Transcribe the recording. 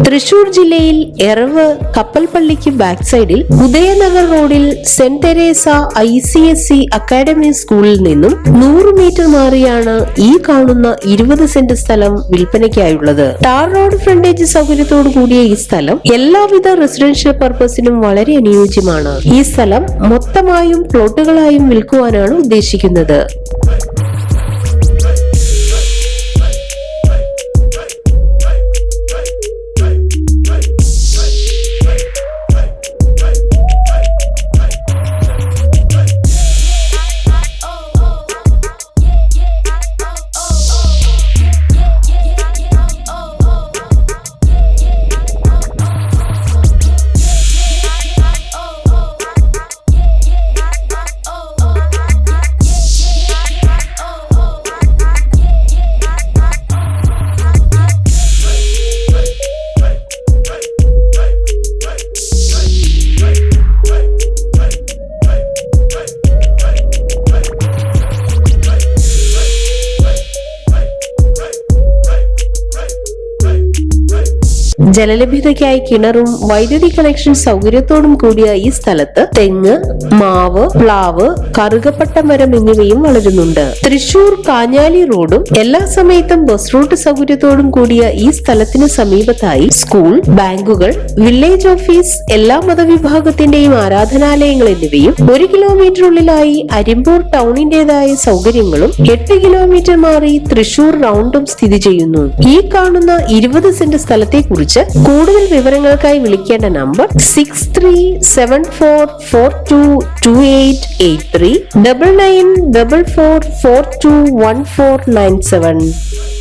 തൃശൂർ ജില്ലയിൽ എറവ് കപ്പൽപ്പള്ളിക്ക് ബാക്ക് സൈഡിൽ ഉദയനഗർ റോഡിൽ സെന്റ് തെരേസ ICSE അക്കാഡമി സ്കൂളിൽ നിന്നും 100 മീറ്റർ മാറിയാണ് ഈ കാണുന്ന 20 സെന്റ് സ്ഥലം വിൽപ്പനയ്ക്കായുള്ളത്. ടാർ റോഡ് ഫ്രണ്ടേജ് സൗകര്യത്തോടു കൂടിയ ഈ സ്ഥലം എല്ലാവിധ റെസിഡൻഷ്യൽ പർപ്പസിനും വളരെ അനുയോജ്യമാണ്. ഈ സ്ഥലം മൊത്തമായും പ്ലോട്ടുകളായും വിൽക്കുവാനാണ് ഉദ്ദേശിക്കുന്നത്. ജലലഭ്യതയ്ക്കായി കിണറും വൈദ്യുതി കണക്ഷൻ സൗകര്യത്തോടും കൂടിയ ഈ സ്ഥലത്ത് തെങ്ങ്, മാവ്, പ്ലാവ്, കറുകപ്പട്ട മരം എന്നിവയും വളരുന്നുണ്ട്. തൃശൂർ കാഞ്ഞാലി റോഡും എല്ലാ സമയത്തും ബസ് റൂട്ട് സൗകര്യത്തോടും കൂടിയ ഈ സ്ഥലത്തിന് സമീപത്തായി സ്കൂൾ, ബാങ്കുകൾ, വില്ലേജ് ഓഫീസ്, എല്ലാ മതവിഭാഗത്തിന്റെയും ആരാധനാലയങ്ങൾ എന്നിവയും 1 കിലോമീറ്റർ ഉള്ളിലായി അരിമ്പൂർ ടൗണിന്റേതായ സൗകര്യങ്ങളും 8 കിലോമീറ്റർ മാറി തൃശൂർ റൗണ്ടും സ്ഥിതി ചെയ്യുന്നു. ഈ കാണുന്ന 20 സെന്റ് സ്ഥലത്തെ കുറിച്ച് കൂടുതൽ വിവരങ്ങൾക്കായി വിളിക്കേണ്ട നമ്പർ 6374422883 9944421497.